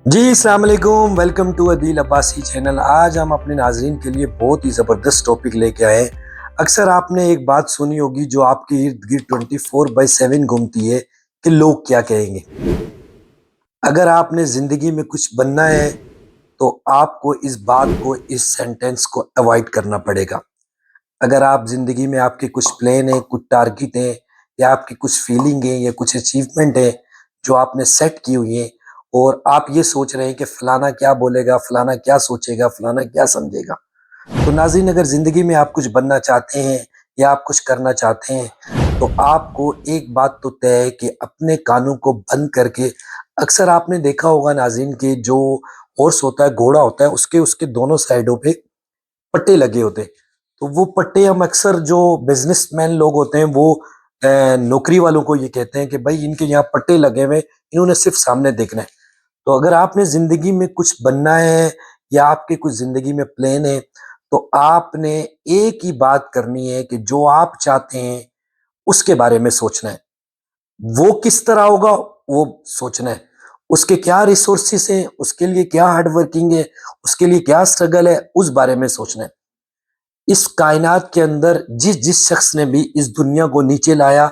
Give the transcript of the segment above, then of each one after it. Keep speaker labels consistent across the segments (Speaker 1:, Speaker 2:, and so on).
Speaker 1: جی السلام علیکم، welcome to Adeel Abbasi channel. آج ہم اپنے ناظرین کے لیے بہت ہی زبردست ٹاپک لے کے آئے ہیں۔ اکثر آپ نے ایک بات سنی ہوگی جو آپ کے ارد گرد 24/7 گھومتی ہے کہ لوگ کیا کہیں گے۔ اگر آپ نے زندگی میں کچھ بننا ہے تو آپ کو اس بات کو، اس سینٹنس کو اوائڈ کرنا پڑے گا۔ اگر آپ زندگی میں آپ کے کچھ پلان ہیں، کچھ ٹارگٹ ہیں، یا آپ کی کچھ فیلنگ ہیں یا کچھ اچیومنٹ ہیں جو آپ نے سیٹ کی ہوئی ہیں، اور آپ یہ سوچ رہے ہیں کہ فلانا کیا بولے گا، فلانا کیا سوچے گا، فلانا کیا سمجھے گا، تو ناظرین اگر زندگی میں آپ کچھ بننا چاہتے ہیں یا آپ کچھ کرنا چاہتے ہیں تو آپ کو ایک بات تو طے ہے کہ اپنے کانوں کو بند کر کے، اکثر آپ نے دیکھا ہوگا ناظرین کہ جو ہارس ہوتا ہے، گھوڑا ہوتا ہے، اس کے دونوں سائڈوں پہ پٹے لگے ہوتے ہیں۔ تو وہ پٹے ہم اکثر جو بزنس مین لوگ ہوتے ہیں وہ نوکری والوں کو یہ کہتے ہیں کہ بھائی ان کے یہاں پٹے لگے ہوئے، انہوں نے صرف سامنے دیکھنا ہے۔ تو اگر آپ نے زندگی میں کچھ بننا ہے یا آپ کے کچھ زندگی میں پلان ہے تو آپ نے ایک ہی بات کرنی ہے کہ جو آپ چاہتے ہیں اس کے بارے میں سوچنا ہے۔ وہ کس طرح ہوگا وہ سوچنا ہے، اس کے کیا ریسورسز ہیں، اس کے لیے کیا ہارڈ ورکنگ ہے، اس کے لیے کیا سٹرگل ہے، اس بارے میں سوچنا ہے۔ اس کائنات کے اندر جس شخص نے بھی اس دنیا کو نیچے لایا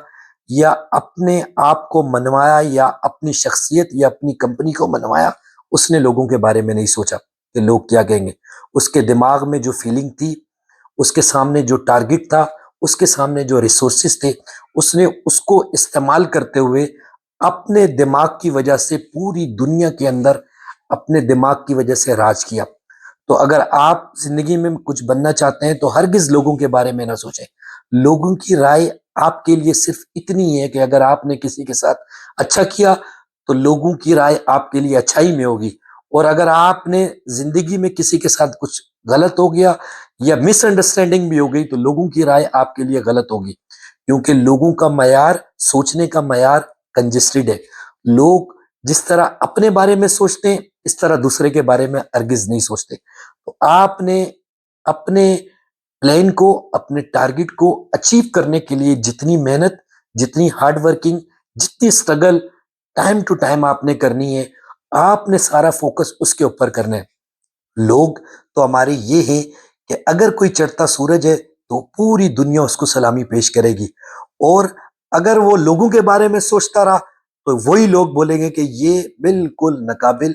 Speaker 1: یا اپنے آپ کو منوایا یا اپنی شخصیت یا اپنی کمپنی کو منوایا، اس نے لوگوں کے بارے میں نہیں سوچا کہ لوگ کیا کہیں گے۔ اس کے دماغ میں جو فیلنگ تھی، اس کے سامنے جو ٹارگٹ تھا، اس کے سامنے جو ریسورسز تھے، اس نے اس کو استعمال کرتے ہوئے اپنے دماغ کی وجہ سے پوری دنیا کے اندر اپنے دماغ کی وجہ سے راج کیا۔ تو اگر آپ زندگی میں کچھ بننا چاہتے ہیں تو ہرگز لوگوں کے بارے میں نہ سوچیں۔ لوگوں کی رائے آپ کے لیے صرف اتنی ہے کہ اگر آپ نے کسی کے ساتھ اچھا کیا تو لوگوں کی رائے آپ کے لیے اچھائی میں ہوگی، اور اگر آپ نے زندگی میں کسی کے ساتھ کچھ غلط ہو گیا یا مس انڈرسٹینڈنگ بھی ہو گئی تو لوگوں کی رائے آپ کے لیے غلط ہوگی، کیونکہ لوگوں کا معیار، سوچنے کا معیار کنجسٹڈ ہے۔ لوگ جس طرح اپنے بارے میں سوچتے ہیں اس طرح دوسرے کے بارے میں ہرگز نہیں سوچتے۔ تو آپ نے اپنے پلان کو، اپنے ٹارگٹ کو اچیو کرنے کے لیے جتنی محنت، جتنی ہارڈ ورکنگ، جتنی سٹرگل ٹائم ٹو ٹائم آپ نے کرنی ہے، آپ نے سارا فوکس اس کے اوپر کرنا ہے۔ لوگ تو ہمارے یہ ہیں کہ اگر کوئی چڑھتا سورج ہے تو پوری دنیا اس کو سلامی پیش کرے گی، اور اگر وہ لوگوں کے بارے میں سوچتا رہا تو وہی لوگ بولیں گے کہ یہ بالکل ناقابل،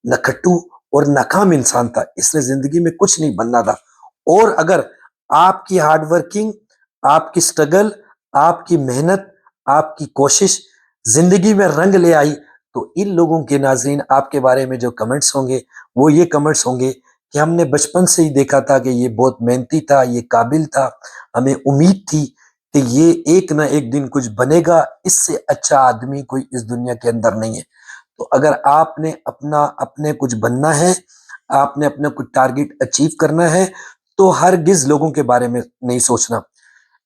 Speaker 1: نکھٹو اور ناکام انسان تھا، اس نے زندگی میں کچھ نہیں بننا تھا۔ اور اگر آپ کی ہارڈ ورکنگ، آپ کی سٹرگل، آپ کی محنت، آپ کی کوشش زندگی میں رنگ لے آئی تو ان لوگوں کے ناظرین آپ کے بارے میں جو کمنٹس ہوں گے وہ یہ کمنٹس ہوں گے کہ ہم نے بچپن سے ہی دیکھا تھا کہ یہ بہت محنتی تھا، یہ قابل تھا، ہمیں امید تھی کہ یہ ایک نہ ایک دن کچھ بنے گا، اس سے اچھا آدمی کوئی اس دنیا کے اندر نہیں ہے۔ تو اگر آپ نے اپنے کچھ بننا ہے، آپ نے اپنا کچھ ٹارگٹ اچیو کرنا ہے تو ہرگز لوگوں کے بارے میں نہیں سوچنا۔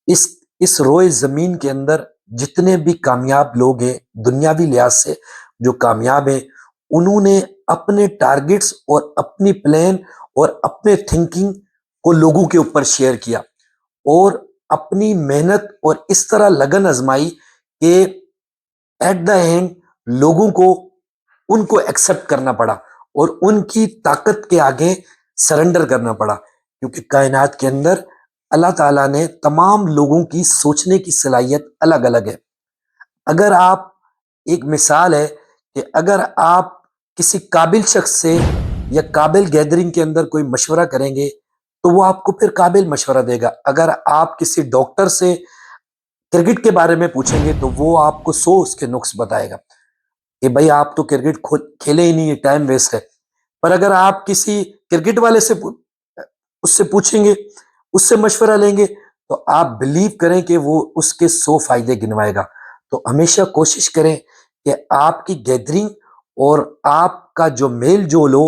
Speaker 1: اس روئے زمین کے اندر جتنے بھی کامیاب لوگ ہیں دنیاوی لحاظ سے جو کامیاب ہیں، انہوں نے اپنے ٹارگٹس اور اپنی پلان اور اپنے تھنکنگ کو لوگوں کے اوپر شیئر کیا، اور اپنی محنت اور اس طرح لگن آزمائی کہ ایٹ دا اینڈ لوگوں کو ان کو ایکسپٹ کرنا پڑا اور ان کی طاقت کے آگے سرنڈر کرنا پڑا، کیونکہ کائنات کے اندر اللہ تعالیٰ نے تمام لوگوں کی سوچنے کی صلاحیت الگ الگ ہے۔ اگر آپ، ایک مثال ہے کہ اگر آپ کسی قابل شخص سے یا قابل گیدرنگ کے اندر کوئی مشورہ کریں گے تو وہ آپ کو پھر قابل مشورہ دے گا۔ اگر آپ کسی ڈاکٹر سے کرکٹ کے بارے میں پوچھیں گے تو وہ آپ کو 100 اس کے نقص بتائے گا کہ بھائی آپ تو کرکٹ کھیلے ہی نہیں، یہ ٹائم ویسٹ ہے۔ پر اگر آپ کسی کرکٹ والے سے اس سے پوچھیں گے، اس سے مشورہ لیں گے تو آپ بلیو کریں کہ وہ اس کے 100 فائدے گنوائے گا۔ تو ہمیشہ کوشش کریں کہ آپ کی گیدرنگ اور آپ کا جو میل جول ہو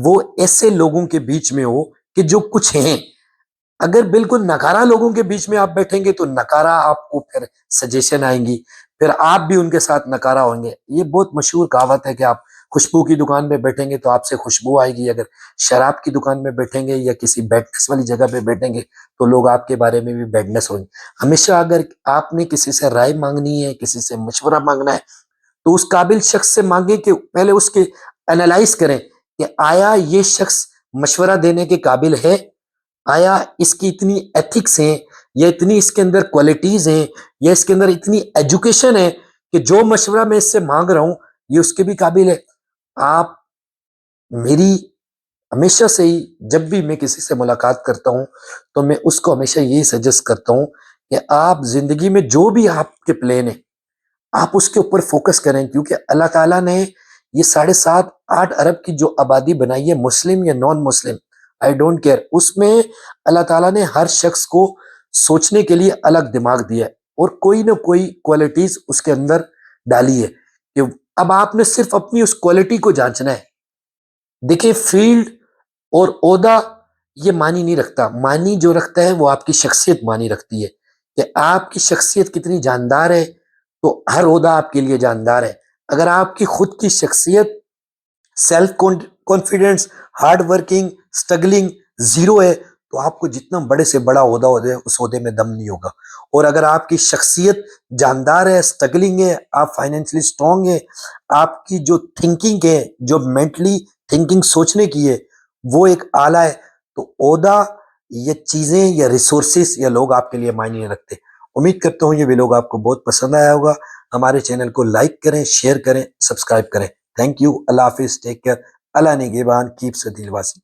Speaker 1: وہ ایسے لوگوں کے بیچ میں ہو کہ جو کچھ ہیں۔ اگر بالکل نکارا لوگوں کے بیچ میں آپ بیٹھیں گے تو نکارا آپ کو پھر سجیشن آئیں گی، پھر آپ بھی ان کے ساتھ نکارا ہوں گے۔ یہ بہت مشہور کہاوت ہے کہ آپ خوشبو کی دکان پہ بیٹھیں گے تو آپ سے خوشبو آئے گی، اگر شراب کی دکان میں بیٹھیں گے یا کسی بیڈنس والی جگہ پہ بیٹھیں گے تو لوگ آپ کے بارے میں بھی بیڈنس ہوں گے۔ ہمیشہ اگر آپ نے کسی سے رائے مانگنی ہے، کسی سے مشورہ مانگنا ہے تو اس قابل شخص سے مانگیں کہ پہلے اس کے انالائز کریں کہ آیا یہ شخص مشورہ دینے کے قابل ہے، آیا اس کی اتنی ایتھکس ہیں یا اتنی اس کے اندر کوالٹیز ہیں یا اس کے اندر اتنی ایجوکیشن ہے کہ جو مشورہ میں اس سے مانگ رہا ہوں یہ اس کے بھی قابل ہے۔ آپ میری ہمیشہ سے ہی جب بھی میں کسی سے ملاقات کرتا ہوں تو میں اس کو ہمیشہ یہی سجیسٹ کرتا ہوں کہ آپ زندگی میں جو بھی آپ کے پلان ہیں آپ اس کے اوپر فوکس کریں، کیونکہ اللہ تعالیٰ نے یہ 7.5-8 ارب کی جو آبادی بنائی ہے، مسلم یا نان مسلم آئی ڈونٹ کیئر، اس میں اللہ تعالیٰ نے ہر شخص کو سوچنے کے لیے الگ دماغ دیا ہے اور کوئی نہ کوئی کوالٹیز اس کے اندر ڈالی ہے کہ اب آپ نے صرف اپنی اس کوالٹی کو جانچنا ہے۔ دیکھیں فیلڈ اور عہدہ یہ معنی نہیں رکھتا، معنی جو رکھتا ہے وہ آپ کی شخصیت معنی رکھتی ہے کہ آپ کی شخصیت کتنی جاندار ہے تو ہر عہدہ آپ کے لیے جاندار ہے۔ اگر آپ کی خود کی شخصیت self confidence, hard working, سٹرگلنگ zero ہے تو آپ کو جتنا بڑے سے بڑا عہدہ ہو جائے اس عہدے میں دم نہیں ہوگا۔ اور اگر آپ کی شخصیت جاندار ہے، سٹرگلنگ ہے، آپ فائنینشلی سٹرونگ ہے، آپ کی جو تھنکنگ ہے، جو مینٹلی تھنکنگ سوچنے کی ہے وہ ایک اعلیٰ ہے، تو عہدہ یا چیزیں یا ریسورسز یا لوگ آپ کے لیے معنی نہیں رکھتے۔ امید کرتا ہوں یہ ویلوگ آپ کو بہت پسند آیا ہوگا۔ ہمارے چینل کو لائک کریں، شیئر کریں، سبسکرائب کریں۔ تھینک یو، اللہ حافظ، ٹیک کیئر، اللہ نگہبان، کیپ عدیل واسی۔